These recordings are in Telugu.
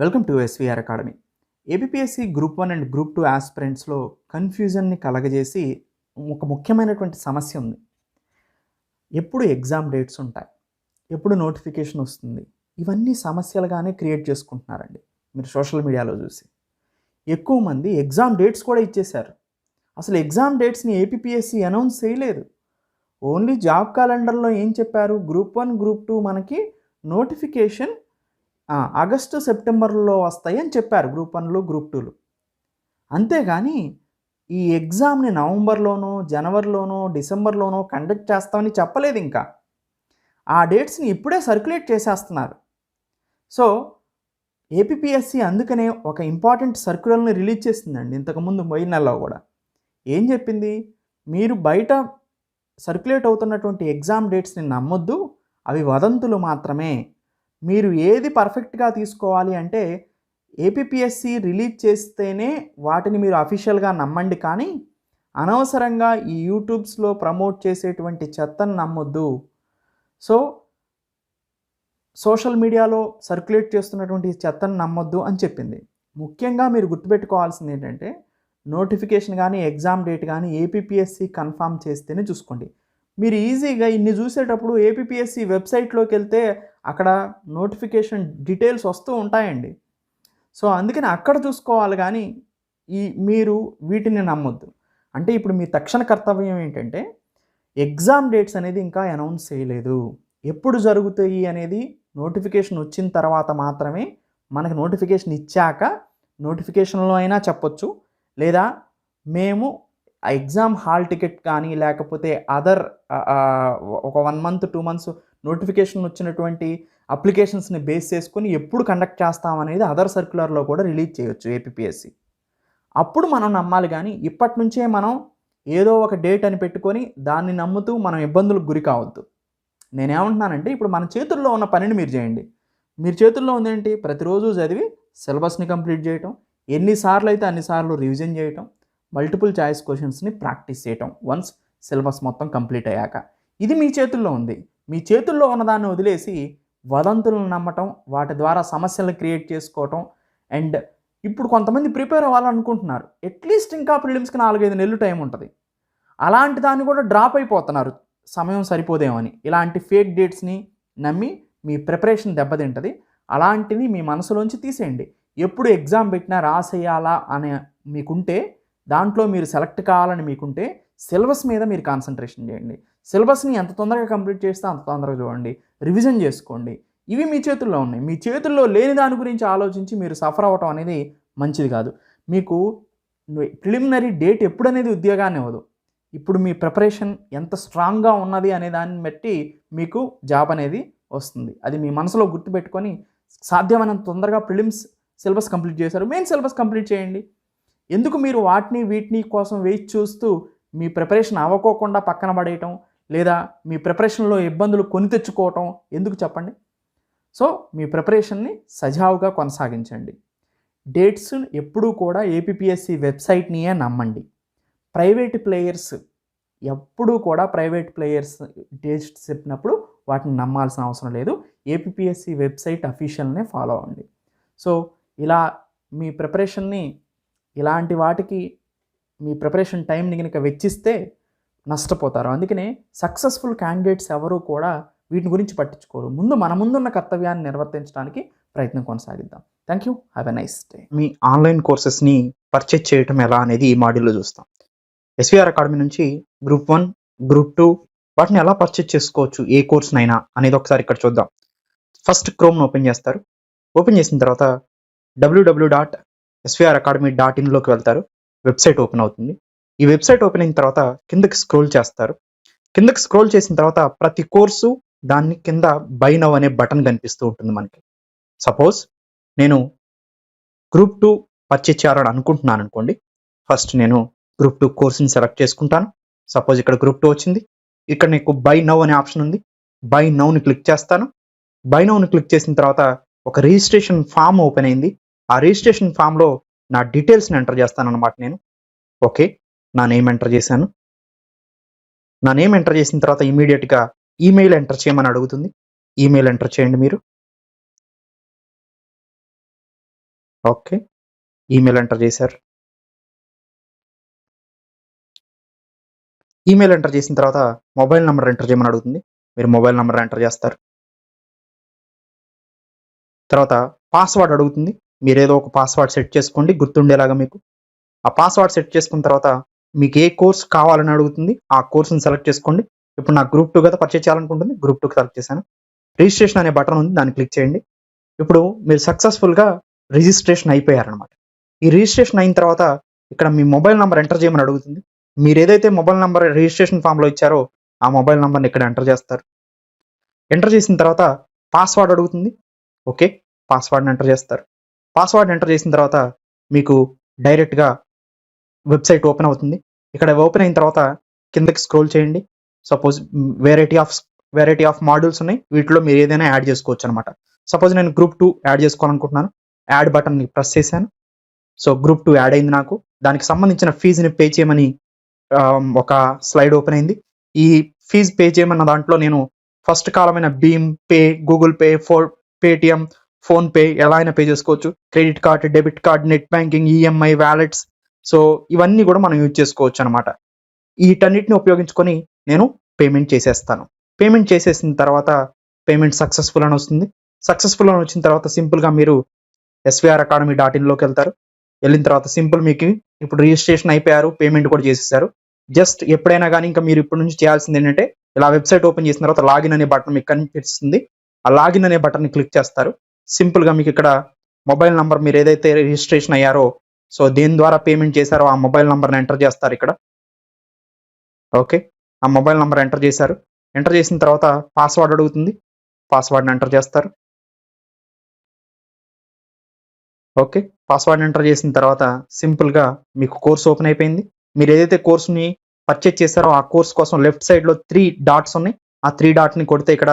Welcome to SVR academy. APSC group 1 and group 2 ఆస్పిరెంట్స్లో కన్ఫ్యూజన్ని కలగజేసి ఒక ముఖ్యమైనటువంటి సమస్య ఉంది. ఎప్పుడు ఎగ్జామ్ డేట్స్ ఉంటాయి, ఎప్పుడు నోటిఫికేషన్ వస్తుంది, ఇవన్నీ సమస్యలుగానే క్రియేట్ చేసుకుంటున్నారండి. మీరు సోషల్ మీడియాలో చూసి ఎక్కువ మంది ఎగ్జామ్ డేట్స్ కూడా ఇచ్చేశారు. అసలు ఎగ్జామ్ డేట్స్ని ఏపీఎస్సి అనౌన్స్ చేయలేదు. ఓన్లీ జాబ్ క్యాలెండర్లో ఏం చెప్పారు, గ్రూప్ 1 గ్రూప్ 2 మనకి నోటిఫికేషన్ ఆగస్టు సెప్టెంబర్లో వస్తాయి అని చెప్పారు గ్రూప్ 1లు గ్రూప్ 2లు. అంతేగాని ఈ ఎగ్జామ్ని నవంబర్లోనో జనవరిలోనో డిసెంబర్లోనో కండక్ట్ చేస్తామని చెప్పలేదు. ఇంకా ఆ డేట్స్ని ఇప్పుడే సర్క్యులేట్ చేసేస్తున్నారు. సో ఏపీఎస్సి అందుకనే ఒక ఇంపార్టెంట్ సర్క్యులర్ని రిలీజ్ చేసిందండి. ఇంతకుముందు పోయిన నెలలో కూడా ఏం చెప్పింది, మీరు బయట సర్క్యులేట్ అవుతున్నటువంటి ఎగ్జామ్ డేట్స్ని నమ్మొద్దు, అవి వదంతులు మాత్రమే. మీరు ఏది పర్ఫెక్ట్గా తీసుకోవాలి అంటే ఏపీఎస్సి రిలీజ్ చేస్తేనే వాటిని మీరు అఫీషియల్గా నమ్మండి, కానీ అనవసరంగా ఈ యూట్యూబ్స్లో ప్రమోట్ చేసేటువంటి చెత్తను నమ్మొద్దు. సో సోషల్ మీడియాలో సర్క్యులేట్ చేస్తున్నటువంటి చెత్తను నమ్మొద్దు అని చెప్పింది. ముఖ్యంగా మీరు గుర్తుపెట్టుకోవాల్సింది ఏంటంటే, నోటిఫికేషన్ కానీ ఎగ్జామ్ డేట్ కానీ ఏపీఎస్సి కన్ఫామ్ చేస్తేనే చూసుకోండి. మీరు ఈజీగా ఇన్ని చూసేటప్పుడు ఏపీఎస్సి వెబ్సైట్లోకి వెళ్తే అక్కడ నోటిఫికేషన్ డీటెయిల్స్ వస్తూ ఉంటాయండి. సో అందుకని అక్కడ చూసుకోవాలి, కానీ మీరు వీటిని నమ్మొద్దు. అంటే ఇప్పుడు మీ తక్షణ కర్తవ్యం ఏంటంటే, ఎగ్జామ్ డేట్స్ అనేది ఇంకా అనౌన్స్ చేయలేదు. ఎప్పుడు జరుగుతాయి అనేది నోటిఫికేషన్ వచ్చిన తర్వాత మాత్రమే, మనకి నోటిఫికేషన్ ఇచ్చాక నోటిఫికేషన్లో అయినా చెప్పొచ్చు, లేదా మేము ఆ ఎగ్జామ్ హాల్ టికెట్ కానీ లేకపోతే అదర్ ఒక 1 మంత్ 2 మంత్స్ నోటిఫికేషన్ వచ్చినటువంటి అప్లికేషన్స్ని బేస్ చేసుకొని ఎప్పుడు కండక్ట్ చేస్తామనేది అదర్ సర్క్యులర్లో కూడా రిలీజ్ చేయొచ్చు ఏపీఎస్సి. అప్పుడు మనం నమ్మాలి, కానీ ఇప్పటి నుంచే మనం ఏదో ఒక డేట్ అని పెట్టుకొని దాన్ని నమ్ముతూ మనం ఇబ్బందులకు గురి కావద్దు. నేనేమంటున్నానంటే, ఇప్పుడు మన చేతుల్లో ఉన్న పనిని మీరు చేయండి. మీరు చేతుల్లో ఉందేంటి, ప్రతిరోజు చదివి సిలబస్ని కంప్లీట్ చేయటం, ఎన్నిసార్లు అయితే అన్నిసార్లు రివిజన్ చేయటం, మల్టిపుల్ చాయిస్ క్వశ్చన్స్ని ప్రాక్టీస్ చేయటం వన్స్ సిలబస్ మొత్తం కంప్లీట్ అయ్యాక. ఇది మీ చేతుల్లో ఉంది. మీ చేతుల్లో ఉన్నదాన్ని వదిలేసి వదంతులను నమ్మటం, వాటి ద్వారా సమస్యలను క్రియేట్ చేసుకోవటం. అండ్ ఇప్పుడు కొంతమంది ప్రిపేర్ అవ్వాలనుకుంటున్నారు, అట్లీస్ట్ ఇంకా ప్రిలిమ్స్కి 4-5 నెలలు టైం ఉంటుంది. అలాంటి దాన్ని కూడా డ్రాప్ అయిపోతున్నారు, సమయం సరిపోదేమని. ఇలాంటి ఫేక్ డేట్స్ని నమ్మి మీ ప్రిపరేషన్ దెబ్బతింటుంది. అలాంటిది మీ మనసులోంచి తీసేయండి. ఎప్పుడు ఎగ్జామ్ పెట్టినా రాసేయాలా అని మీకుంటే, దాంట్లో మీరు సెలెక్ట్ కావాలని మీకుంటే, సిలబస్ మీద మీరు కాన్సన్ట్రేషన్ చేయండి. సిలబస్ని ఎంత తొందరగా కంప్లీట్ చేస్తే అంత తొందరగా చూడండి, రివిజన్ చేసుకోండి. ఇవి మీ చేతుల్లో ఉన్నాయి. మీ చేతుల్లో లేని దాని గురించి ఆలోచించి మీరు సఫర్ అవ్వటం అనేది మంచిది కాదు. మీకు ప్రిలిమినరీ డేట్ ఎప్పుడనేది ఉద్యోగాన్ని ఇవ్వదు. ఇప్పుడు మీ ప్రిపరేషన్ ఎంత స్ట్రాంగ్గా ఉన్నది అనే దాన్ని బట్టి మీకు జాబ్ అనేది వస్తుంది. అది మీ మనసులో గుర్తుపెట్టుకొని సాధ్యమైనంత తొందరగా ప్రిలిమ్స్ సిలబస్ కంప్లీట్ చేశారు, మెయిన్ సిలబస్ కంప్లీట్ చేయండి. ఎందుకు మీరు వాటిని వీటిని కోసం వెయిట్ చూస్తూ మీ ప్రిపరేషన్ అవ్వకోకుండా పక్కన పడేయటం, లేదా మీ ప్రిపరేషన్లో ఇబ్బందులు కొని తెచ్చుకోవటం ఎందుకు చెప్పండి? సో మీ ప్రిపరేషన్ని సజావుగా కొనసాగించండి. డేట్స్ ఎప్పుడూ కూడా ఏపీఎస్సి వెబ్సైట్నియే నమ్మండి. ప్రైవేట్ ప్లేయర్స్ ఎప్పుడూ కూడా ప్రైవేట్ ప్లేయర్స్ డేట్స్ చెప్పినప్పుడు వాటిని నమ్మాల్సిన అవసరం లేదు. ఏపీఎస్సి వెబ్సైట్ అఫీషియల్నే ఫాలో అవ్వండి. సో ఇలా మీ ప్రిపరేషన్ని ఇలాంటి వాటికి మీ ప్రిపరేషన్ టైంని కనుక వెచ్చిస్తే నష్టపోతారు. అందుకనే సక్సెస్ఫుల్ క్యాండిడేట్స్ ఎవరూ కూడా వీటి గురించి పట్టించుకోరు. మన ముందున్న కర్తవ్యాన్ని నిర్వర్తించడానికి ప్రయత్నం కొనసాగిద్దాం. Thank you. Have a nice day. మీ ఆన్లైన్ కోర్సెస్ని పర్చేజ్ చేయటం ఎలా అనేది ఈ మాడ్యూల్లో చూస్తాం. ఎస్వీఆర్ అకాడమీ నుంచి గ్రూప్ 1 గ్రూప్ 2 వాటిని ఎలా పర్చేజ్ చేసుకోవచ్చు, ఏ కోర్స్నైనా అనేది ఒకసారి ఇక్కడ చూద్దాం. ఫస్ట్ క్రోమ్ను ఓపెన్ చేస్తారు. ఓపెన్ చేసిన తర్వాత www.svracademy.in వెళ్తారు. వెబ్సైట్ ఓపెన్ అవుతుంది. ఈ వెబ్సైట్ ఓపెన్ అయిన తర్వాత కిందకి స్క్రోల్ చేస్తారు. కిందకి స్క్రోల్ చేసిన తర్వాత ప్రతి కోర్సు దాన్ని కింద బై నౌ అనే బటన్ కనిపిస్తూ ఉంటుంది మనకి. సపోజ్ నేను గ్రూప్ 2 పర్చేజ్ చేయాలని అనుకుంటున్నాను అనుకోండి. ఫస్ట్ నేను గ్రూప్ 2 కోర్సుని సెలెక్ట్ చేసుకుంటాను. సపోజ్ ఇక్కడ గ్రూప్ 2 వచ్చింది. ఇక్కడ నీకు బై నౌ అనే ఆప్షన్ ఉంది. బై నౌని క్లిక్ చేస్తాను. బై నౌని క్లిక్ చేసిన తర్వాత ఒక రిజిస్ట్రేషన్ ఫామ్ ఓపెన్ అయింది. ఆ రిజిస్ట్రేషన్ ఫామ్లో నా డీటెయిల్స్ని ఎంటర్ చేస్తాను అనమాట. నేను ఓకే, నా నేమ్ ఎంటర్ చేశాను. నా నేమ్ ఎంటర్ చేసిన తర్వాత ఇమీడియట్గా ఈమెయిల్ ఎంటర్ చేయమని అడుగుతుంది. ఈమెయిల్ ఎంటర్ చేయండి మీరు. ఓకే, ఈమెయిల్ ఎంటర్ చేశారు. ఈమెయిల్ ఎంటర్ చేసిన తర్వాత మొబైల్ నెంబర్ ఎంటర్ చేయమని అడుగుతుంది. మీరు మొబైల్ నెంబర్ ఎంటర్ చేస్తారు. తర్వాత పాస్వర్డ్ అడుగుతుంది. మీరు ఏదో ఒక పాస్వర్డ్ సెట్ చేసుకోండి గుర్తుండేలాగా మీకు. ఆ పాస్వర్డ్ సెట్ చేసుకున్న తర్వాత మీకు ఏ కోర్స్ కావాలని అడుగుతుంది. ఆ కోర్సుని సెలెక్ట్ చేసుకోండి. ఇప్పుడు నాకు గ్రూప్ 2 కదా పర్చేజ్ చేయాలనుకుంటుంది. గ్రూప్ 2కి సెలెక్ట్ చేశాను. రిజిస్ట్రేషన్ అనే బటన్ ఉంది, దాన్ని క్లిక్ చేయండి. ఇప్పుడు మీరు సక్సెస్ఫుల్గా రిజిస్ట్రేషన్ అయిపోయారనమాట. ఈ రిజిస్ట్రేషన్ అయిన తర్వాత ఇక్కడ మీ మొబైల్ నెంబర్ ఎంటర్ చేయమని అడుగుతుంది. మీరు ఏదైతే మొబైల్ నెంబర్ రిజిస్ట్రేషన్ ఫామ్లో ఇచ్చారో ఆ మొబైల్ నెంబర్ని ఇక్కడ ఎంటర్ చేస్తారు. ఎంటర్ చేసిన తర్వాత పాస్వర్డ్ అడుగుతుంది. ఓకే, పాస్వర్డ్ని ఎంటర్ చేస్తారు. పాస్వర్డ్ ఎంటర్ చేసిన తర్వాత మీకు డైరెక్ట్గా వెబ్సైట్ ఓపెన్ అవుతుంది. ఇక్కడ ఓపెన్ అయిన తర్వాత కిందకి స్క్రోల్ చేయండి. సపోజ్ వెరైటీ ఆఫ్ మాడ్యూల్స్ ఉన్నాయి, వీటిలో మీరు ఏదైనా యాడ్ చేసుకోవచ్చు అనమాట. సపోజ్ నేను గ్రూప్ 2 యాడ్ చేసుకోవాలనుకుంటున్నాను. యాడ్ బటన్ని ప్రెస్ చేశాను. సో గ్రూప్ 2 యాడ్ అయింది నాకు. దానికి సంబంధించిన ఫీజుని పే చేయమని ఒక స్లైడ్ ఓపెన్ అయింది. ఈ ఫీజు పే చేయమన్న దాంట్లో నేను ఫస్ట్ కాలమైన భీమ్ pay, Google pay, Paytm, PhonePe ఎలా అయినా పే చేసుకోవచ్చు. Credit card, debit card, net banking, EMI, wallets, so ఇవన్నీ కూడా మనం యూజ్ చేసుకోవచ్చు అనమాట. వీటన్నిటిని ఉపయోగించుకొని నేను పేమెంట్ చేసేస్తాను. పేమెంట్ చేసేసిన తర్వాత పేమెంట్ సక్సెస్ఫుల్ అని వస్తుంది. సక్సెస్ఫుల్ అని వచ్చిన తర్వాత సింపుల్గా మీరు svracademy.in-లోకి వెళ్తారు. వెళ్ళిన తర్వాత సింపుల్ మీకు ఇప్పుడు రిజిస్ట్రేషన్ అయిపోయారు, పేమెంట్ కూడా చేసేసారు. జస్ట్ ఎప్పుడైనా కానీ ఇంకా మీరు ఇప్పటి నుంచి చేయాల్సింది ఏంటంటే ఇలా వెబ్సైట్ ఓపెన్ చేసిన తర్వాత లాగిన్ అనే బటన్ మీకు కనిపిస్తుంది. ఆ లాగిన్ అనే బటన్ని క్లిక్ చేస్తారు. సింపుల్గా మీకు ఇక్కడ మొబైల్ నంబర్ మీరు ఏదైతే రిజిస్ట్రేషన్ అయ్యారో, సో దేని ద్వారా పేమెంట్ చేశారో ఆ మొబైల్ నంబర్ని ఎంటర్ చేస్తారు ఇక్కడ. ఓకే, ఆ మొబైల్ నంబర్ ఎంటర్ చేశారు. ఎంటర్ చేసిన తర్వాత పాస్వర్డ్ అడుగుతుంది. పాస్వర్డ్ని ఎంటర్ చేస్తారు. ఓకే, పాస్వర్డ్ ఎంటర్ చేసిన తర్వాత సింపుల్గా మీకు కోర్స్ ఓపెన్ అయిపోయింది. మీరు ఏదైతే కోర్సుని పర్చేజ్ చేశారో ఆ కోర్స్ కోసం లెఫ్ట్ సైడ్లో 3 డాట్స్ ఉన్నాయి. ఆ 3 డాట్ని కొడితే ఇక్కడ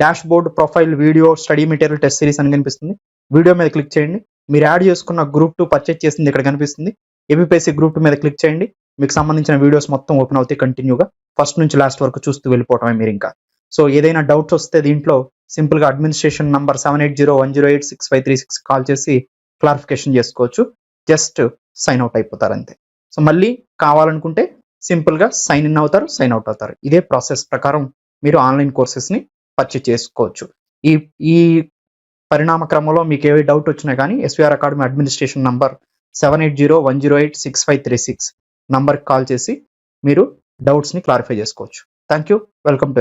dash board, profile, video, study material, test series అని కనిపిస్తుంది. వీడియో మీద క్లిక్ చేయండి. మీరు యాడ్ చేసుకున్న గ్రూప్ 2 పర్చేజ్ చేసింది ఇక్కడ కనిపిస్తుంది. ఏపీఎస్సీ గ్రూప్ 2 మీద క్లిక్ చేయండి. మీకు సంబంధించిన వీడియోస్ మొత్తం ఓపెన్ అవుతాయి కంటిన్యూగా. ఫస్ట్ నుంచి లాస్ట్ వరకు చూస్తూ వెళ్ళిపోవటమే మీరు ఇంకా. సో ఏదైనా డౌట్స్ వస్తే దీంట్లో సింపుల్గా అడ్మినిస్ట్రేషన్ నంబర్ 7801086536 కాల్ చేసి క్లారిఫికేషన్ చేసుకోవచ్చు. జస్ట్ సైన్ అవుట్ అయిపోతారు అంతే. సో మళ్ళీ కావాలనుకుంటే సింపుల్గా సైన్ ఇన్ అవుతారు, సైన్ అవుట్ అవుతారు. ఇదే ప్రాసెస్ ప్రకారం మీరు ఆన్లైన్ కోర్సెస్ని పర్చేజ్ చేసుకోవచ్చు. ఈ పరిణామ క్రమంలో మీకు ఏ డౌట్ వచ్చినా కానీ SVR అకాడమీ అడ్మినిస్ట్రేషన్ నంబర్ 7801086536 నంబర్కి కాల్ చేసి మీరు డౌట్స్ని క్లారిఫై చేసుకోవచ్చు. Thank you. Welcome to